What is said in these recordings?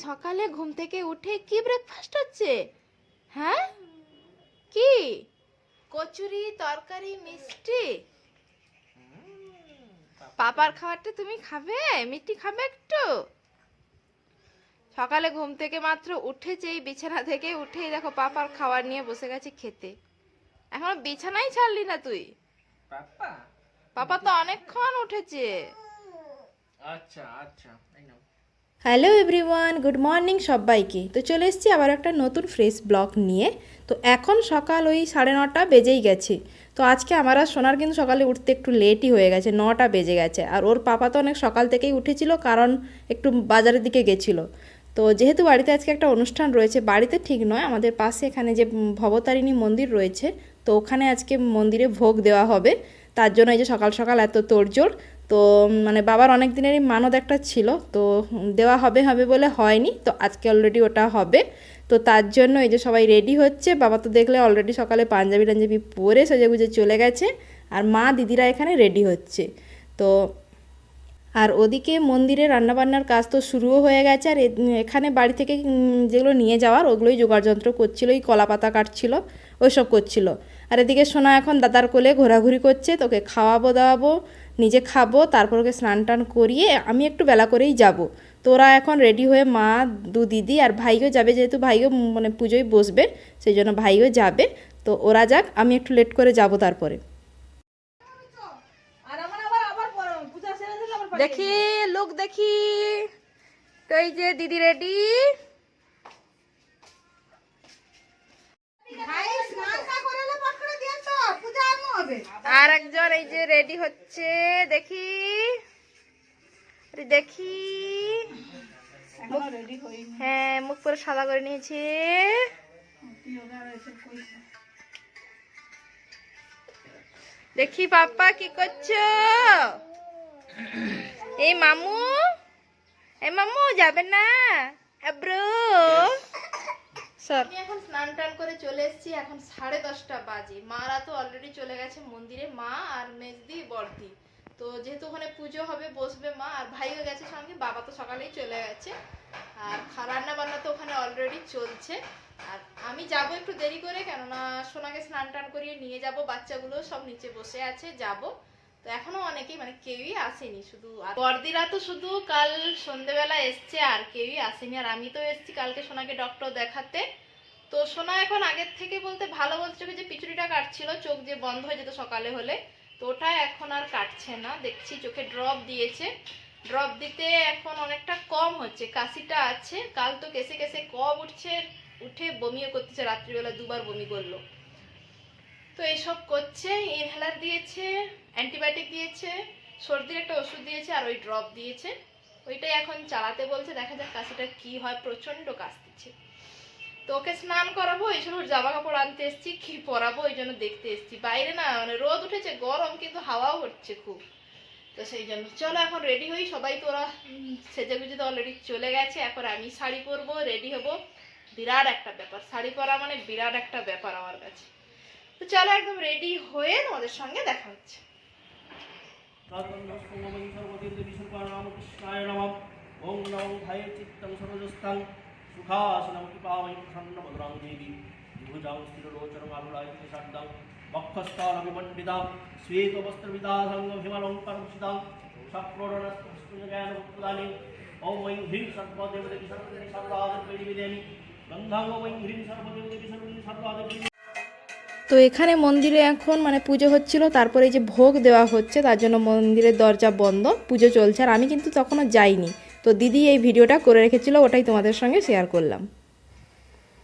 সকালে ঘুম থেকে উঠে কি ব্রেকফাস্ট হচ্ছে? হ্যাঁ, কি? কচুরি, তরকারি, মিষ্টি। পাপার খাবারটা তুমি খাবে? মিষ্টি খাবে একটু? সকালে ঘুম থেকে মাত্র উঠেছেই, বিছানা থেকে উঠেই দেখো পাপার খাবার নিয়ে বসে গেছে খেতে। এখনো বিছানাই ছাড়লি না তুই? পাপা পাপা তো অনেকক্ষণ উঠেছে। আচ্ছা আচ্ছা এই নাও। হ্যালো এভরিওয়ান, গুড মর্নিং সবাইকে। তো চলে এসেছি আবার একটা নতুন ফ্রেশ ব্লগ নিয়ে। তো এখন সকাল ওই 9:30 বেজেই গেছে। তো আজকে আমার আর সোনার কিন্তু সকালে উঠতে একটু লেটই হয়ে গেছে, 9টা বেজে গেছে। আর ওর পাপা তো অনেক সকাল থেকেই উঠেছিল, কারণ একটু বাজারের দিকে গেছিলো। তো যেহেতু বাড়িতে আজকে একটা অনুষ্ঠান রয়েছে, বাড়িতে ঠিক নয়, আমাদের পাশে এখানে যে ভবতারিণী মন্দির রয়েছে, তো ওখানে আজকে মন্দিরে ভোগ দেওয়া হবে। তার জন্য এই যে সকাল সকাল এত তোড়জোড়। তো মানে বাবার অনেক দিনেরই মানত একটা ছিল, তো দেওয়া হবে হবে বলে হয়নি, তো আজকে অলরেডি ওটা হবে। তো তার জন্য এই যে সবাই রেডি হচ্ছে। বাবা তো দেখলে অলরেডি সকালে পাঞ্জাবি টাঞ্জাবি পরে সেজেগুজে চলে গেছে, আর মা দিদিরা এখানে রেডি হচ্ছে। তো আর ওদিকে মন্দিরে রান্নাবান্নার কাজ তো শুরুও হয়ে গেছে, আর এখানে বাড়ি থেকে যেগুলো নিয়ে যাওয়ার ওগুলোই জোগাড়যন্ত্র করছিল, ওই কলা পাতা কাটছিল, ওইসব করছিল। আর এদিকে সোনা এখন দাদার কোলে ঘোরাঘুরি করছে, তোকে খাওয়াবো দাওয়াবো, নিজে খাবো, তারপর ওকে স্নান টান করিয়ে আমি একটু বেলা করেই যাব। তো ওরা এখন রেডি হয়ে, মা, দু দিদি আর ভাইও যাবে, যেহেতু ভাইও মানে পুজোয় বসবে, সেই জন্য ভাইও যাবে। তো ওরা যাক, আমি একটু লেট করে যাব তারপরে। দেখি লুক দেখি। তো এই যে দিদি রেডি। আর একজন এই যে রেডি হচ্ছে, দেখি দেখি। হ্যাঁ, মুখ পুরো সাদা করে নিয়েছে। দেখি পাপা কি করছো? এই মামু, এই মামু যাবে না ব্রো? আমি এখন স্নান টান করে চলে এসেছি, এখন 10:30 বাজে। মারা তো অলরেডি চলে গেছে মন্দিরে, মা আর মেজদি বর্দি। তো যেহেতু ওখানে পুজো হবে, বসবে মা, আর ভাইও গেছে সঙ্গে, বাবা তো সকালেই চলে গেছে। আর রান্না বান্না তো ওখানে অলরেডি চলছে। আর আমি যাব একটু দেরি করে, কেননা সোনাকে স্নান টান করিয়ে নিয়ে যাব, বাচ্চাগুলো সব নিচে বসে আছে, যাব। তো এখনো অনেকেই মানে কেউই আসেনি, শুধু বর্দিরা তো শুধু কাল সন্ধ্যেবেলা এসছে, আর কেউই আসেনি। আর আমি তো এসছি কালকে সোনাকে ডক্টর দেখাতে। তো সোনা এখন আগের থেকে বলতে ভালো, বলছে যে পিছুরিটা কাটছিল, চোখ যে বন্ধ হয়ে যেত সকালে হলে, তো ওটা এখন আর কাটছে না। দেখছি চোখে ড্রপ দিয়েছে, ড্রপ দিতে এখন অনেকটা কম হচ্ছে, কাশিটা আছে। কাল তো কেসে কেসে কম উঠছে, উঠে বমিও করতেছে, রাত্রিবেলা 2বার বমি করলো। তো এইসব করছে, ইনহেলার দিয়েছে, অ্যান্টিবায়োটিক দিয়েছে, সর্দির একটা ওষুধ দিয়েছে, আর ওই ড্রপ দিয়েছে। ওইটাই এখন চালাতে বলছে, দেখা যাক কাশিটা কি হয়। প্রচন্ড কাশ দিচ্ছে। তো ওকে স্নান করাবো, এই জন্য জামা কাপড় আনতে এসছি, কি পরাবো এই জন্য দেখতে এসছি। বাইরে না মানে রোদ উঠেছে, গরম, কিন্তু হাওয়াও হচ্ছে খুব। তো সেই জন্য চলো এখন রেডি হই। সবাই তো ওরা সেজে গুজে তো অলরেডি চলে গেছে, এখন আমি শাড়ি পরবো, রেডি হব। বিরাট একটা ব্যাপার, শাড়ি পরা মানে বিরাট একটা ব্যাপার আমার কাছে। তো চলো একদম রেডি হয়ে তোমাদের সঙ্গে দেখা হচ্ছে। ওম নমঃ ভাই চিত্তং সর্বজস্তাং সুখাসনং কৃপাময়ী প্রসন্নমধুরাং দেবী বিভুজাং স্থিরলোচনং আলোলায়িতে শারদাং বক্ষস্থলমণ্ডিতাং শ্বেতবস্ত্রবিদাধাং হিমালঙ্কারভূষিতাং সপ্রোড়নস্তুজ্ঞানপ্রদানে ওম ঐং হ্রিং সর্বদেবদেবী সর্বদেবী সর্বাদেবী গন্ধাং ওম ঐং হ্রিং সর্বদেবদেবী সর্বদেবী সর্বাদেবী। তো এখানে মন্দিরে এখন মানে পুজো হচ্ছিল, তারপরে এই যে ভোগ দেওয়া হচ্ছে, তার জন্য মন্দিরের দরজা বন্ধ, পুজো চলছে। আর আমি কিন্তু তখনও যাইনি, তো দিদি এই ভিডিওটা করে রেখেছিল, ওটাই তোমাদের সঙ্গে শেয়ার করলাম।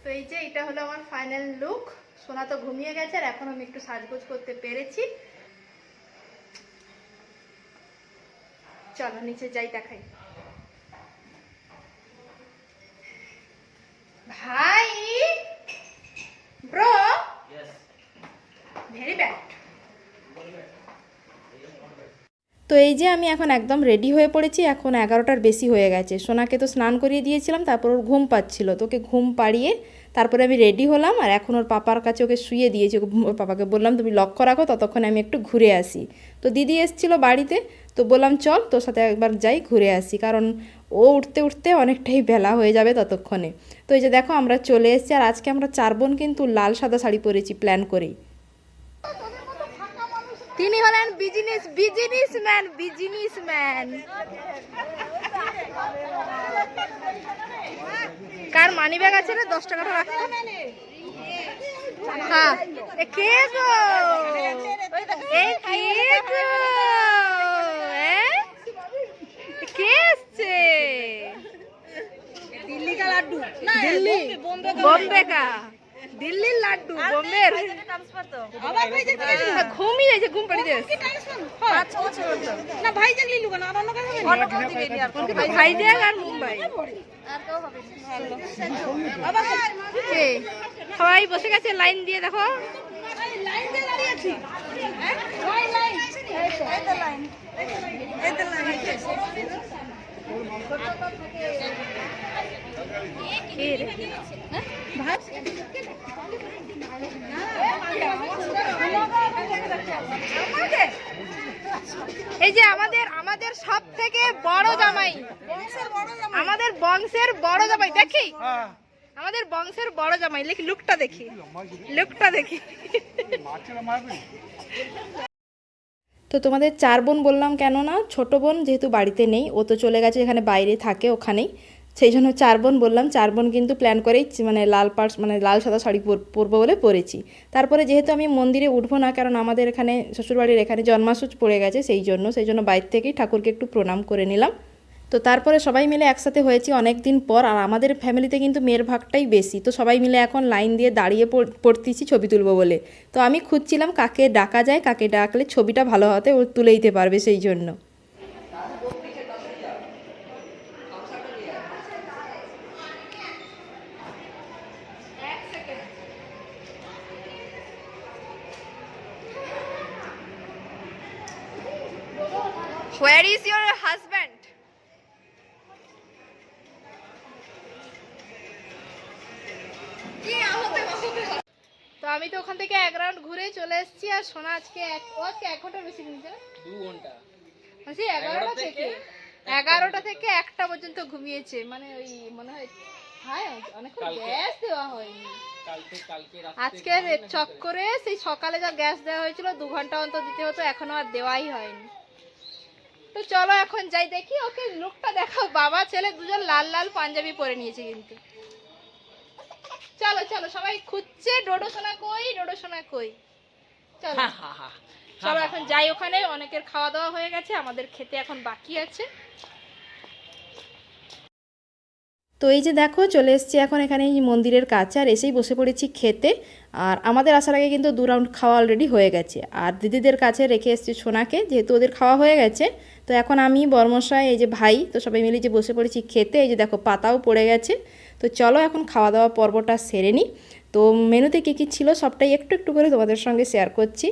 তো এই যে এটা হলো আমার ফাইনাল লুক। সোনা তো ঘুমিয়ে গেছে, আর এখন আমি একটু সাজগোজ করতে পেরেছি। চলো নিচে যাই, দেখাই। ভাই ব্রো, ভেরি ব্যাড। তো এই যে আমি এখন একদম রেডি হয়ে পড়েছি, এখন 11টার বেশি হয়ে গেছে। সোনাকে তো স্নান করিয়ে দিয়েছিলাম, তারপর ওর ঘুম পাচ্ছিল, তোকে ঘুম পাড়িয়ে তারপরে আমি রেডি হলাম আর এখন ওর পাপার কাছে ওকে শুয়ে দিয়েছি। ওর পাপাকে বললাম তুমি লক্ষ্য রাখো, ততক্ষণে আমি একটু ঘুরে আসি। তো দিদি এসেছিলো বাড়িতে, তো বললাম চল তোর সাথে একবার যাই ঘুরে আসি, কারণ ও উঠতে উঠতে অনেকটাই বেলা হয়ে যাবে ততক্ষণে। তো এই যে দেখো আমরা চলে এসেছি, আর আজকে আমরা 4 বোন কিন্তু লাল সাদা শাড়ি পরেছি প্ল্যান করেই। তিনি হলেন বিজনেসম্যান। কার মানি ব্যাগ আছে রে, 10 টাকাটা রাখো। হ্যাঁ কে গো, এই কে গো, কে এসছে? দিল্লি কা লাড্ডু, দিল্লি বোম্বে কা, দিল্লির লাড্ডু বোম্বের। ঘুমিয়ে যাচ্ছে, ঘুম পাড়ি দিয়ে ভাইজাগ আর মুম্বাই। সবাই বসে গেছে লাইন দিয়ে, দেখো এই যে আমাদের সব থেকে বড় জামাই, আমাদের বংশের বড় জামাই, দেখি আমাদের বংশের বড় জামাই, লুকটা দেখি। তো তোমাদের 4 বোন বললাম কেন না, ছোট বোন যেহেতু বাড়িতে নেই, ও তো চলে গেছে এখানে বাইরে থাকে ওখানেই, সেই জন্য 4 বোন বললাম। 4 বোন কিন্তু প্ল্যান করেই মানে লাল সাদা শাড়ি পরবো বলে পরেছি। তারপরে যেহেতু আমি মন্দিরে উঠবো না, কারণ আমাদের এখানে শ্বশুরবাড়ির এখানে জন্মাষ্টমী পড়ে গেছে, সেই জন্য বাইরে থেকেই ঠাকুরকে একটু প্রণাম করে নিলাম। তো তারপরে সবাই মিলে একসাথে হয়েছি অনেক দিন পর, আর আমাদের ফ্যামিলিতে কিন্তু মেয়ের ভাগটাই বেশি, তো সবাই মিলে এখন লাইন দিয়ে দাঁড়িয়ে পড়তেছি ছবি তুলবো বলে। তো আমি খুঁজছিলাম কাকে ডাকা যায়, কাকে ডাকলে ছবিটা ভালো হতে ও তুলে দিতে পারবে, সেই জন্য। Where is your husband? তো আমি তো ওখান থেকে 1 রাউন্ড ঘুরে চলে এসেছি, আর সোনা আজকে 1 ঘন্টা বেশি নিয়েছে, 2 ঘন্টা, মানে 11টা থেকে 1টা পর্যন্ত ঘুমিয়েছে, মানে ওই মনে হয় অনেকক্ষণ গ্যাস দেওয়া হয়নি আজকে চক্করে। সেই সকালে যা গ্যাস দেওয়া হয়েছিল 2 ঘন্টা অন্তর দিতে হতো, এখনো আর দেওয়াই হয়নি। তো চলো এখন যাই, দেখি ওকে লুকটা দেখাও। বাবা ছেলে দুজন লাল লাল পাঞ্জাবি পরে নিয়েছে কিন্তু। চলো সবাই খুঁজছে ডোডো সোনা কই। চলো এখন যাই ওখানে, অনেকের খাওয়া দাওয়া হয়ে গেছে, আমাদের খেতে এখন বাকি আছে। তো এই যে দেখো চলে এসেছি এখন এখানে এই মন্দিরের কাছে, আর এসেই বসে পড়েছি খেতে। আর আমাদের আসার আগে কিন্তু 2 রাউন্ড খাওয়া অলরেডি হয়ে গেছে, আর দিদিদের কাছে রেখে এসেছি সোনাকে, যেহেতু ওদের খাওয়া হয়ে গেছে। তো এখন আমি বর্মশাই, এই যে ভাই, তো সবাই মিলে যে বসে পড়েছি খেতে। এই যে দেখো পাতাও পড়ে গেছে। তো চলো এখন খাওয়া দাওয়া পর্বটা সেরে নিই। তো মেনুতে কী কী ছিল সবটাই একটু একটু করে তোমাদের সঙ্গে শেয়ার করছি।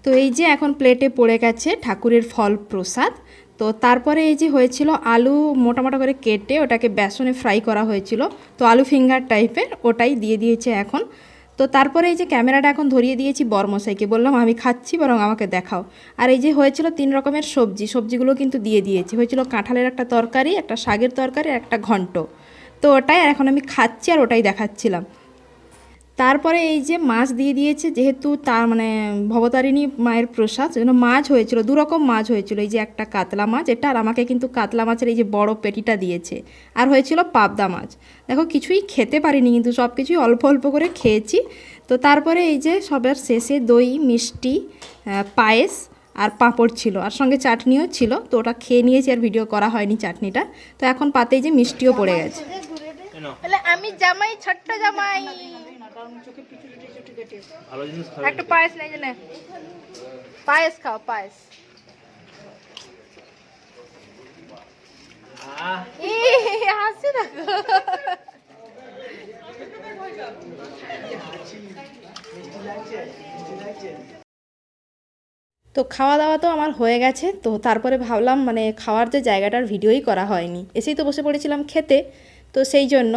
তো এই যে এখন প্লেটে পড়ে গেছে ঠাকুরের ফল প্রসাদ। তো তারপরে এই যে হয়েছিল আলু মোটা মোটা করে কেটে ওটাকে বেসনে ফ্রাই করা হয়েছিল, তো আলু ফিঙ্গার টাইপের, ওটাই দিয়ে দিয়েছে এখন। তো তারপরে এই যে ক্যামেরাটা এখন ধরিয়ে দিয়েছি বরমশাইকে, বললাম আমি খাচ্ছি বরং আমাকে দেখাও। আর এই যে হয়েছিল 3 রকমের সবজিগুলো কিন্তু দিয়ে দিয়েছি। হয়েছিল কাঁঠালের একটা তরকারি, একটা শাকের তরকারি, আর একটা ঘন্ট। তো ওটাই আর এখন আমি খাচ্ছি আর ওটাই দেখাচ্ছিলাম। তারপরে এই যে মাছ দিয়ে দিয়েছে, যেহেতু তার মানে ভবতারিণী মায়ের প্রসাদ, সেজন্য মাছ হয়েছিল, 2 রকম মাছ হয়েছিল। এই যে একটা কাতলা মাছ এটা, আর আমাকে কিন্তু কাতলা মাছের এই যে বড় পেটিটা দিয়েছে, আর হয়েছিল পাবদা মাছ। দেখো কিছুই খেতে পারিনি, কিন্তু সব কিছুই অল্প অল্প করে খেয়েছি। তো তারপরে এই যে সবার শেষে দই মিষ্টি পায়েস আর পাঁপড় ছিল, আর সঙ্গে চাটনিও ছিল। তো ওটা খেয়ে নিয়েছি, আর ভিডিও করা হয়নি চাটনিটা। তো এখন পাতেই যে মিষ্টিও পড়ে গেছে। আমি জামাই, ছোট্ট জামাই, একটু পায়েস নেই জানে, পায়েস খাও, পায়েস। হাসি দেখো। তো খাওয়া দাওয়া তো আমার হয়ে গেছে, তো তারপরে ভাবলাম মানে খাওয়ার যে জায়গাটার ভিডিওই করা হয়নি, এসেই তো বসে পড়েছিলাম খেতে, তো সেই জন্য।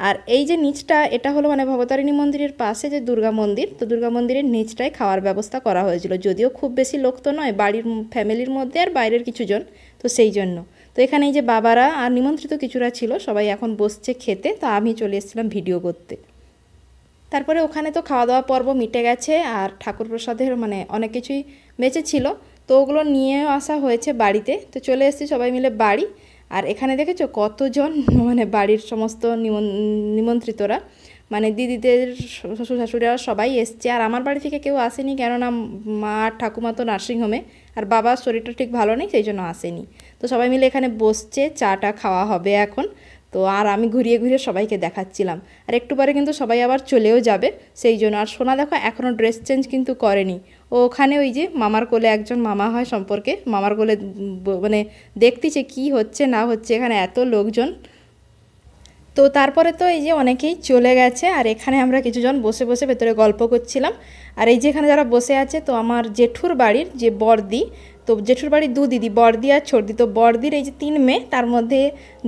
আর এই যে নিচটা, এটা হলো মানে ভবতারিণী মন্দিরের পাশে যে দুর্গা মন্দির, তো দুর্গা মন্দিরের নিচটায় খাওয়ার ব্যবস্থা করা হয়েছিল, যদিও খুব বেশি লোক তো নয়, বাড়ির ফ্যামিলির মধ্যে আর বাইরের কিছুজন, তো সেই জন্য। তো এখানে এই যে বাবারা আর নিমন্ত্রিত কিছুরা ছিল, সবাই এখন বসছে খেতে, তো আমি চলে এসেছিলাম ভিডিও করতে। তারপরে ওখানে তো খাওয়া দাওয়া পর্ব মিটে গেছে, আর ঠাকুর প্রসাদের মানে অনেক কিছুই বেঁচে ছিল, তো ওগুলো নিয়েও আসা হয়েছে বাড়িতে। তো চলে এসেছি সবাই মিলে বাড়ি। আর এখানে দেখেছো কতজন মানে বাড়ির সমস্ত নিমন্ত্রিতরা, মানে দিদিদের শ্বশুর শাশুড়িরা সবাই এসছে। আর আমার বাড়ি থেকে কেউ আসেনি, কেননা মা আর ঠাকুমা তো নার্সিংহোমে, আর বাবার শরীরটা ঠিক ভালো নেই, সেই জন্য আসেনি। তো সবাই মিলে এখানে বসছে, চাটা খাওয়া হবে এখন। তো আর আমি ঘুরিয়ে ঘুরিয়ে সবাইকে দেখাচ্ছিলাম। আর একটু পরে কিন্তু সবাই আবার চলেও যাবে, সেই জন্য। আর সোনা দেখো এখনও ড্রেস চেঞ্জ কিন্তু করেনি, ও ওখানে ওই যে মামার কোলে, একজন মামা হয় সম্পর্কে, মামার কোলে মানে দেখতেছে কি হচ্ছে না হচ্ছে, এখানে এত লোকজন। তো তারপরে তো এই যে অনেকেই চলে গেছে, আর এখানে আমরা কিছুজন বসে বসে ভেতরে গল্প করছিলাম। আর এই যে এখানে যারা বসে আছে, তো আমার জেঠুর বাড়ির যে বড়দি, তো জেঠুর বাড়ির দু দিদি, বড়দি আর ছোটদি। তো বড়দির এই যে 3 মেয়ে, তার মধ্যে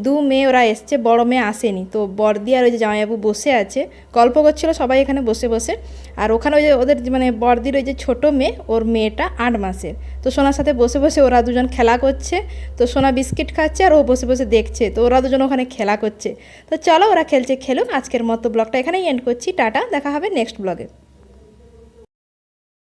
2 মেয়ে ওরা এসছে, বড় মেয়ে আসেনি। তো বড়দি আর ওই যে জামাইবাবু বসে আছে, গল্প করছিল সবাই এখানে বসে বসে। আর ওখানে ওই যে ওদের মানে বড়দির ওই যে ছোটো মেয়ে, ওর মেয়েটা 8 মাসের। তো সোনার সাথে বসে বসে ওরা দুজন খেলা করছে, তো সোনা বিস্কিট খাচ্ছে আর ও বসে বসে দেখছে, তো ওরা দুজন ওখানে খেলা করছে। তো চলো, ওরা খেলছে খেলুক, আজকের মতো ব্লগটা এখানেই এন্ড করছি, টাটা, দেখা হবে নেক্সট ব্লগে।